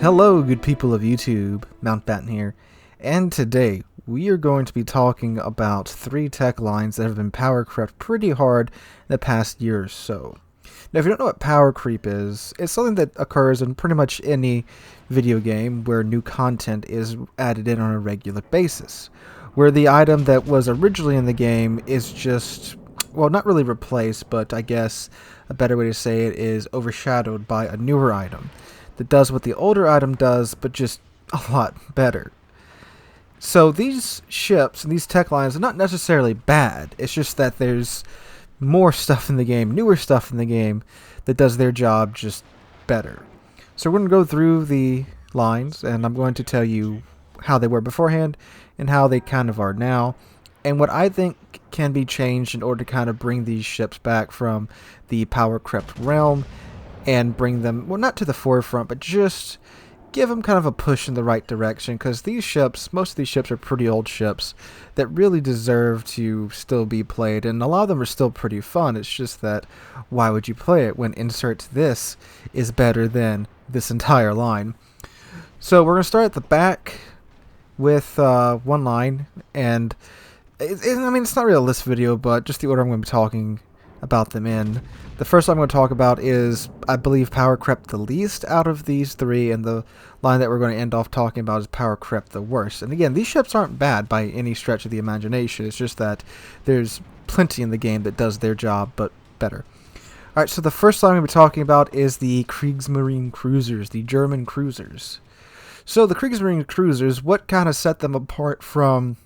Hello, good people of YouTube, Mountbatten here, and today we are going to be talking about 3 tech lines that have been power crept pretty hard in the past year or so. Now, if you don't know what power creep is, it's something that occurs in pretty much any video game where new content is added in on a regular basis, where the item that was originally in the game is just, well, not really replaced, but I guess a better way to say it is overshadowed by a newer item that does what the older item does, but just a lot better. So these ships and these tech lines are not necessarily bad. It's just that there's more stuff in the game, newer stuff in the game, that does their job just better. So we're going to go through the lines, and I'm going to tell you how they were beforehand and how they kind of are now, and what I think can be changed in order to kind of bring these ships back from the power crept realm and bring them, well, not to the forefront, but just give them kind of a push in the right direction, because these ships, most of these ships are pretty old ships that really deserve to still be played, and a lot of them are still pretty fun. It's just that, why would you play it when insert this is better than this entire line? So we're going to start at the back with one line, and I mean, it's not really a list video, but just the order I'm going to be talking about them in. The first I'm going to talk about is, I believe, power crept the least out of these 3, and the line that we're going to end off talking about is power crept the worst. And again, these ships aren't bad by any stretch of the imagination. It's just that there's plenty in the game that does their job, but better. Alright, so the first line I'm going to be talking about is the Kriegsmarine cruisers, the German cruisers. So the Kriegsmarine cruisers, what kind of set them apart from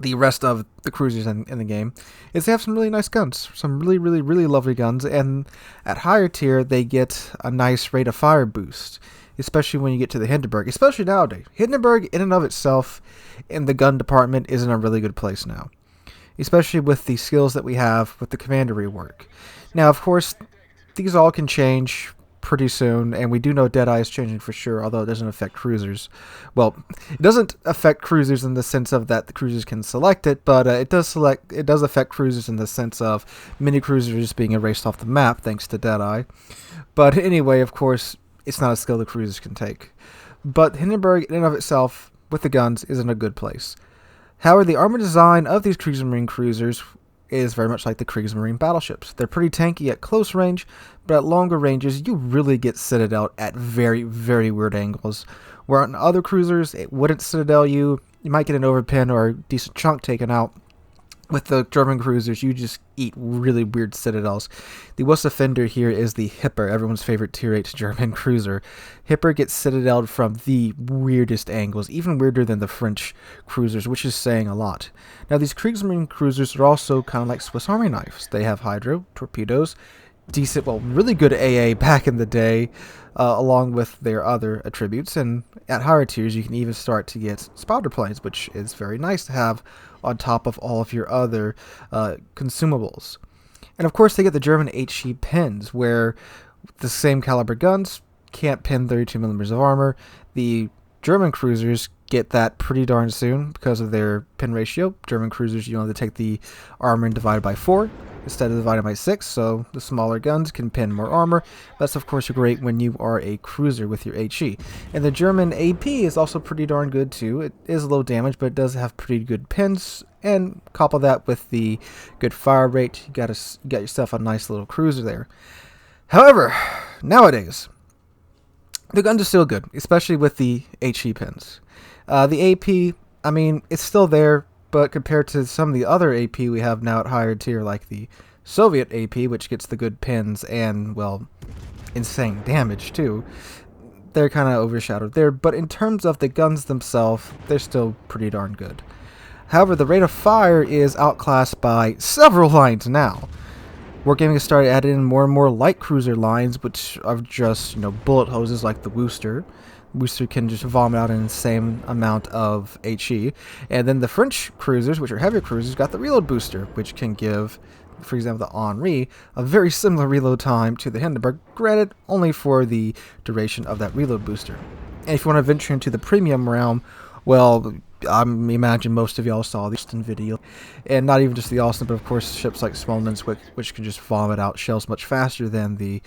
the rest of the cruisers in the game is they have some really nice guns, some really lovely guns, and at higher tier they get a nice rate of fire boost, especially when you get to the Hindenburg, especially nowadays. Hindenburg in and of itself in the gun department is in a really good place now, especially with the skills that we have with the commander rework. Now, of course, these all can change pretty soon, and we do know Deadeye is changing for sure, although it doesn't affect cruisers. Well, it doesn't affect cruisers in the sense of that the cruisers can select it, but it does affect cruisers in the sense of many cruisers being erased off the map thanks to Deadeye. But anyway, of course, it's not a skill the cruisers can take. But Hindenburg in and of itself with the guns is in a good place. However, the armor design of these Kriegsmarine cruisers is very much like the Kriegsmarine battleships. They're pretty tanky at close range, but at longer ranges you really get citadel at very weird angles. Where on other cruisers it wouldn't citadel you, you might get an overpin or a decent chunk taken out. With the German cruisers, you just eat really weird citadels. The worst offender here is the Hipper, everyone's favorite tier 8 German cruiser. Hipper gets citadeled from the weirdest angles, even weirder than the French cruisers, which is saying a lot. Now, these Kriegsmarine cruisers are also kind of like Swiss Army knives. They have hydro, torpedoes, decent, well, really good AA back in the day, along with their other attributes, and at higher tiers you can even start to get spotter planes, which is very nice to have on top of all of your other consumables. And of course they get the German HE pins, where the same caliber guns can't pin 32mm of armor. The German cruisers get that pretty darn soon because of their pin ratio. German cruisers, you only take the armor and divide by 4 instead of divided by 6, so the smaller guns can pin more armor. That's of course great when you are a cruiser with your HE. And the German AP is also pretty darn good too. It is low damage, but it does have pretty good pins, and couple that with the good fire rate, you got yourself a nice little cruiser there. However, nowadays the guns are still good, especially with the HE pins. The AP, I mean, it's still there, but compared to some of the other AP we have now at higher tier, like the Soviet AP, which gets the good pins and, well, insane damage too, they're kind of overshadowed there. But in terms of the guns themselves, they're still pretty darn good. However, the rate of fire is outclassed by several lines now. Wargaming has started adding in more and more light cruiser lines, which are just, bullet hoses like the Worcester. Worcester can just vomit out an insane amount of HE. And then the French cruisers, which are heavier cruisers, got the reload booster, which can give, for example, the Henri, a very similar reload time to the Hindenburg, granted only for the duration of that reload booster. And if you want to venture into the premium realm, well, I imagine most of y'all saw the Austin video, and not even just the Austin, but of course ships like Smolnitz, which can just vomit out shells much faster than the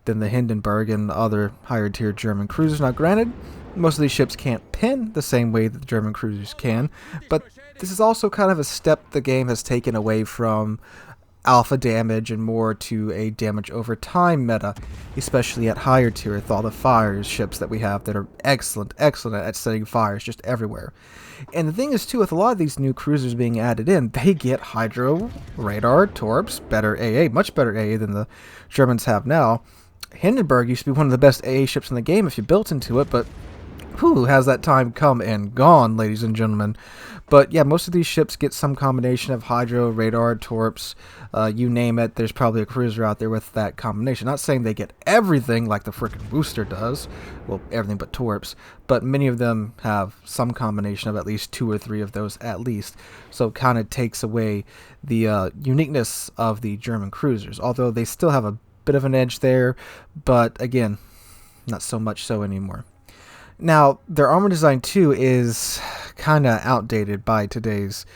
than the Hindenburg and other higher tier German cruisers. Now granted, most of these ships can't pin the same way that the German cruisers can, but this is also kind of a step the game has taken away from alpha damage and more to a damage over time meta, especially at higher tier with all the fires ships that we have that are excellent at setting fires just everywhere. And the thing is too, with a lot of these new cruisers being added in, they get hydro, radar, torps, better AA, much better AA than the Germans have now. Hindenburg used to be one of the best AA ships in the game if you built into it, but whew, has that time come and gone, ladies and gentlemen. But yeah, most of these ships get some combination of hydro, radar, torps, you name it. There's probably a cruiser out there with that combination. Not saying they get everything like the frickin' booster does, well, everything but torps, but many of them have some combination of at least 2 or 3 of those at least. So it kind of takes away the uniqueness of the German cruisers, although they still have a bit of an edge there, but again, not so much so anymore. Now, their armor design too is kind of outdated by today's,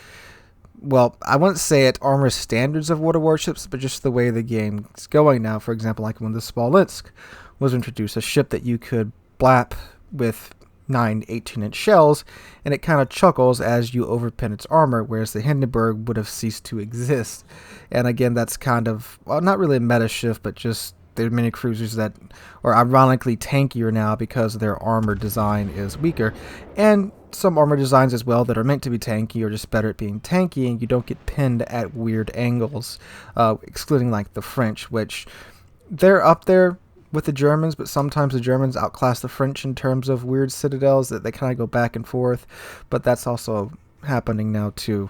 well, I wouldn't say it armor standards of World of Warships, but just the way the game's going now. For example, like when the Smolensk was introduced, a ship that you could blap with 9 18-inch shells, and it kind of chuckles as you overpin its armor, whereas the Hindenburg would have ceased to exist. And again, that's kind of, well, not really a meta shift, but just there are many cruisers that are ironically tankier now because their armor design is weaker, and some armor designs as well that are meant to be tanky are just better at being tanky, and you don't get pinned at weird angles, excluding like the French, which they're up there with the Germans, but sometimes the Germans outclass the French in terms of weird citadels that they kind of go back and forth, but that's also happening now too.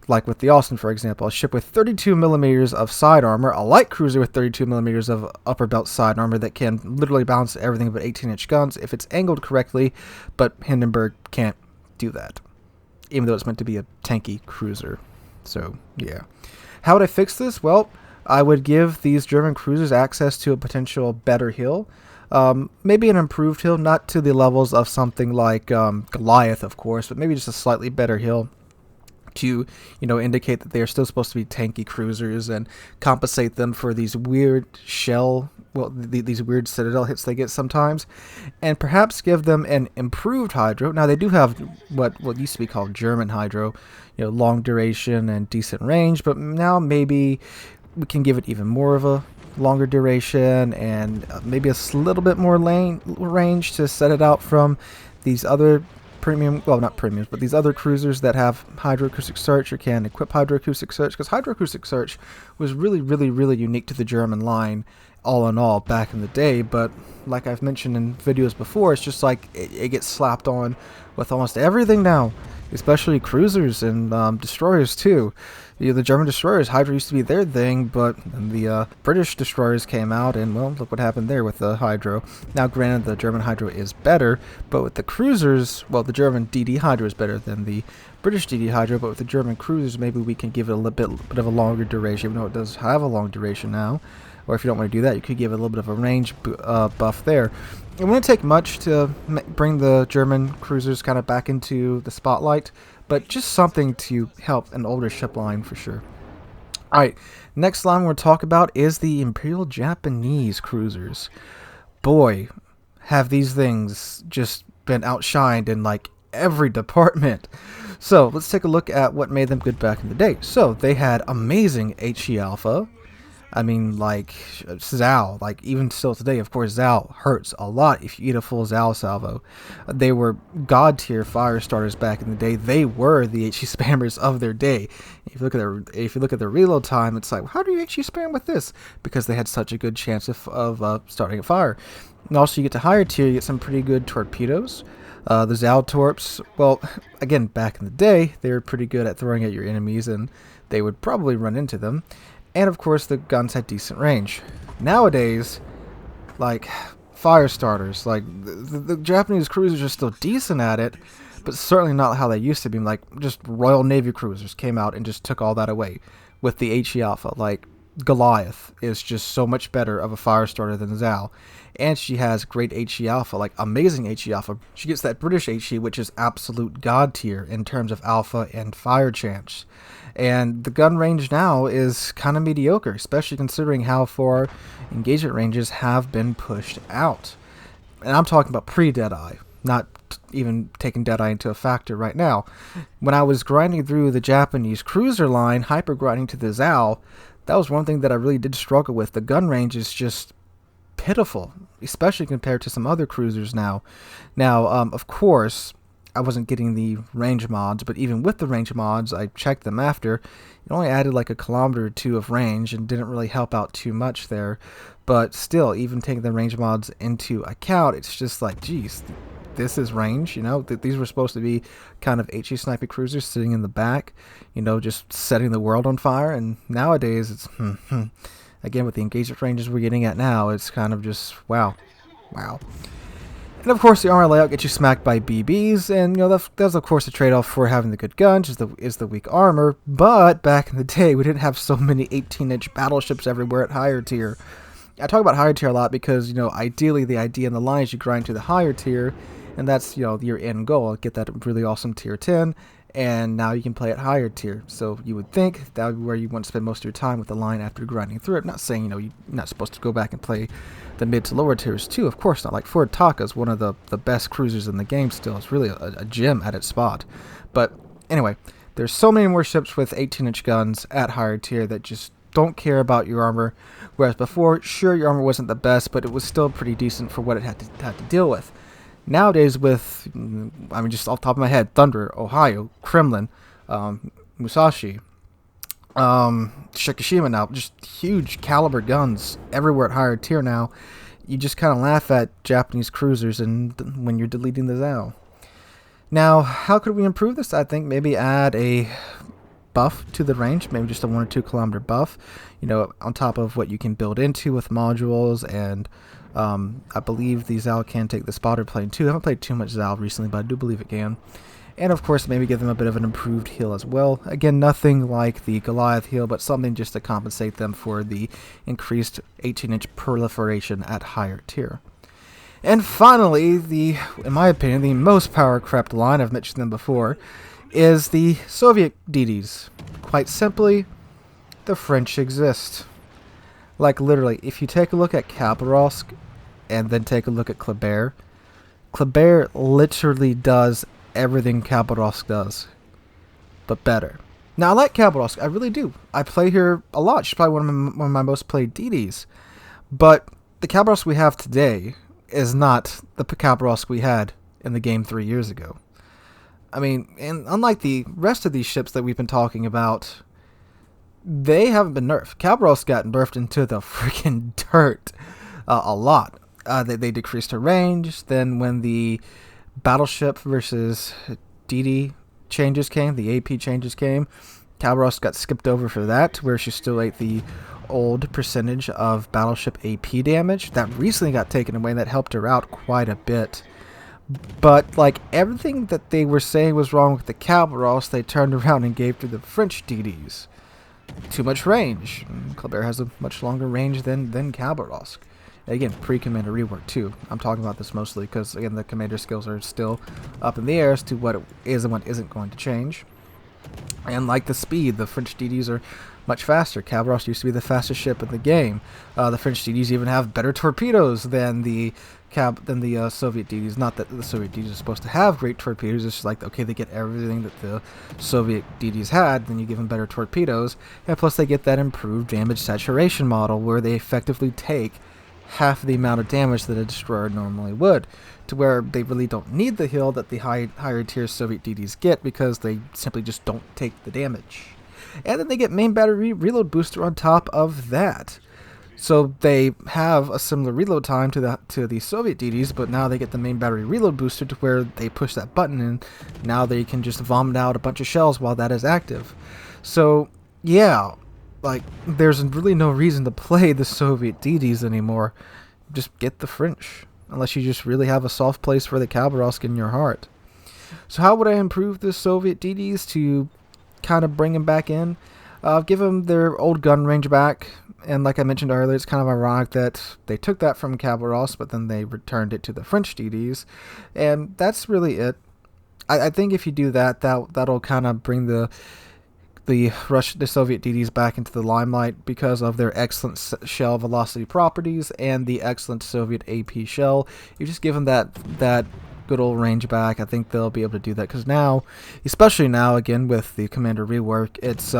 Like with the Austin, for example, a ship with 32 millimeters of side armor, a light cruiser with 32 millimeters of upper belt side armor that can literally bounce everything but 18-inch guns if it's angled correctly, but Hindenburg can't do that, even though it's meant to be a tanky cruiser. So, yeah. How would I fix this? Well, I would give these German cruisers access to a potential better hill. Maybe an improved hill, not to the levels of something like Goliath, of course, but maybe just a slightly better hill to, indicate that they are still supposed to be tanky cruisers and compensate them for these weird these weird citadel hits they get sometimes, and perhaps give them an improved hydro. Now they do have what used to be called German hydro, long duration and decent range, but now maybe we can give it even more of a longer duration and maybe a little bit more range to set it out from these other premium, well, not premiums, but these other cruisers that have hydroacoustic search or can equip hydroacoustic search, because hydroacoustic search was really, really, really unique to the German line all in all back in the day. But like I've mentioned in videos before, it's just like it gets slapped on with almost everything now, especially cruisers and destroyers too. The German destroyers, hydro used to be their thing, but then the British destroyers came out, and well, look what happened there with the hydro. Now granted, the German hydro is better, but with the cruisers, well, the German DD hydro is better than the British DD hydro, but with the German cruisers, maybe we can give it a little bit of a longer duration, even though it does have a long duration now. Or if you don't want to do that, you could give it a little bit of a range buff there. It wouldn't take much to bring the German cruisers kind of back into the spotlight, but just something to help an older ship line for sure. Alright, next line we're going to talk about is the Imperial Japanese cruisers. Boy, have these things just been outshined in like every department. So let's take a look at what made them good back in the day. So they had amazing HE Alpha. I mean, like, Zao, like, even still today, of course, Zao hurts a lot if you eat a full Zao salvo. They were god-tier fire starters back in the day. They were the HE spammers of their day. If you look at their reload time, it's like, how do you HE spam with this? Because they had such a good chance of starting a fire. And also, you get to higher tier, you get some pretty good torpedoes. The Zao torps, well, again, back in the day, they were pretty good at throwing at your enemies, and they would probably run into them. And of course, the guns had decent range. Nowadays, like, fire starters, like, the Japanese cruisers are still decent at it, but certainly not how they used to be. Like, just Royal Navy cruisers came out and just took all that away with the HE Alpha. Like, Goliath is just so much better of a fire starter than Zal. And she has great HE alpha, like amazing HE alpha. She gets that British HE, which is absolute god tier in terms of alpha and fire chance. And the gun range now is kind of mediocre, especially considering how far engagement ranges have been pushed out. And I'm talking about pre-Deadeye, not even taking Deadeye into a factor right now. When I was grinding through the Japanese cruiser line, hyper grinding to the Zal, that was one thing that I really did struggle with. The gun range is just pitiful, especially compared to some other cruisers now. Now, of course, I wasn't getting the range mods, but even with the range mods, I checked them after. It only added like a kilometer or two of range and didn't really help out too much there. But still, even taking the range mods into account, it's just like, geez, this is range, you know? These were supposed to be kind of HE sniper cruisers sitting in the back, you know, just setting the world on fire. And nowadays, it's, again, with the engagement ranges we're getting at now, it's kind of just, wow. And of course, the armor layout gets you smacked by BBs, and you know that's of course a trade-off for having the good guns, is the weak armor. But back in the day, we didn't have so many 18-inch battleships everywhere at higher tier. I talk about higher tier a lot because, you know, ideally the idea in the line is you grind to the higher tier, and that's, you know, your end goal. Get that really awesome tier 10, and now you can play at higher tier. So you would think that would be where you want to spend most of your time with the line after grinding through it. I'm not saying, you know, you're not supposed to go back and play the mid to lower tiers too, of course not. Like Ford Taka is one of the best cruisers in the game still. It's really a gem at its spot. But anyway, there's so many more ships with 18-inch guns at higher tier that just don't care about your armor. Whereas before, sure, your armor wasn't the best, but it was still pretty decent for what it had to deal with. Nowadays with, I mean, just off the top of my head, Thunder, Ohio, Kremlin, Musashi, Shikishima now, just huge caliber guns everywhere at higher tier now. You just kind of laugh at Japanese cruisers and when you're deleting the Zal. Now, how could we improve this? I think maybe add a buff to the range, maybe just a 1 or 2 kilometer buff, you know, on top of what you can build into with modules. And I believe the Zal can take the spotter plane too. I haven't played too much Zal recently, but I do believe it can. And of course, maybe give them a bit of an improved heal as well. Again, nothing like the Goliath heal, but something just to compensate them for the increased 18-inch proliferation at higher tier. And finally, in my opinion, the most Powercrept line, I've mentioned them before, is the Soviet DDs. Quite simply, the French exist. Like literally, if you take a look at Khabarovsk and then take a look at Kleber literally does everything Khabarovsk does, but better. Now, I like Khabarovsk, I really do. I play here a lot. She's probably one of my most played DDs. But the Khabarovsk we have today is not the Khabarovsk we had in the game 3 years ago. I mean, and unlike the rest of these ships that we've been talking about, they haven't been nerfed. Khabarovsk got nerfed into the freaking dirt a lot. They decreased her range. Then when the Battleship versus DD changes came, the AP changes came, Khabarovsk got skipped over for that, where she still ate the old percentage of Battleship AP damage. That recently got taken away, and that helped her out quite a bit. But like everything that they were saying was wrong with the Khabarovsk, they turned around and gave to the French DDs. Too much range. Kleber has a much longer range than Khabarovsk. Again, pre-commander rework too. I'm talking about this mostly because, again, the commander skills are still up in the air as to what it is and what isn't going to change. And like the speed, the French DDs are much faster. Khabarovsk used to be the fastest ship in the game. The French DDs even have better torpedoes than the Soviet DDs. Not that the Soviet DDs are supposed to have great torpedoes. It's just like, okay, they get everything that the Soviet DDs had, then you give them better torpedoes. And plus they get that improved damage saturation model where they effectively take half the amount of damage that a destroyer normally would, to where they really don't need the heal that the higher tier Soviet DDs get because they simply just don't take the damage. And then they get main battery reload booster on top of that. So they have a similar reload time to the Soviet DDs, but now they get the main battery reload booster to where they push that button and now they can just vomit out a bunch of shells while that is active. So yeah, like there's really no reason to play the Soviet DDs anymore. Just get the French, unless you just really have a soft place for the Khabarovsk in your heart. So how would I improve the Soviet DDs to kind of bring them back in? Give them their old gun range back. And like I mentioned earlier, it's kind of ironic that they took that from Caballeros, but then they returned it to the French DDs. And that's really it. I think if you do that, that'll kind of bring the Soviet DDs back into the limelight because of their excellent shell velocity properties and the excellent Soviet AP shell. You just give them that good old range back. I think they'll be able to do that because now, especially now again with the Commander rework, it's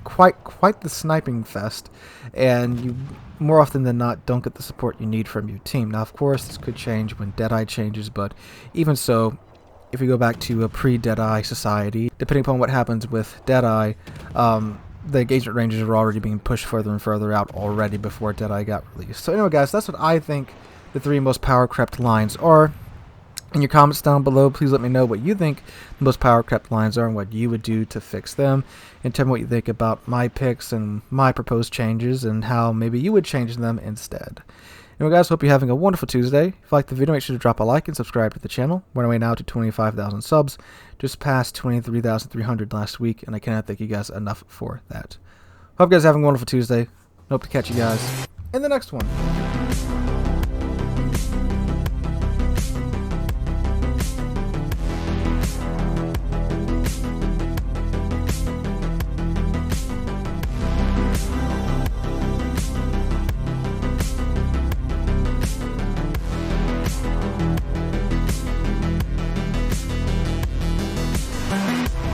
quite the sniping fest, and you more often than not don't get the support you need from your team. Now, of course, this could change when Deadeye changes, but even so, if we go back to a pre-Deadeye society, depending upon what happens with Deadeye, the engagement ranges are already being pushed further and further out already before Deadeye got released. So anyway, guys, that's what I think the 3 most power-crept lines are. In your comments down below, please let me know what you think the most power-crept lines are and what you would do to fix them. And tell me what you think about my picks and my proposed changes and how maybe you would change them instead. Anyway, guys, hope you're having a wonderful Tuesday. If you like the video, make sure to drop a like and subscribe to the channel. We're on our way now to 25,000 subs, just past 23,300 last week, and I cannot thank you guys enough for that. Hope you guys are having a wonderful Tuesday. Hope to catch you guys in the next one.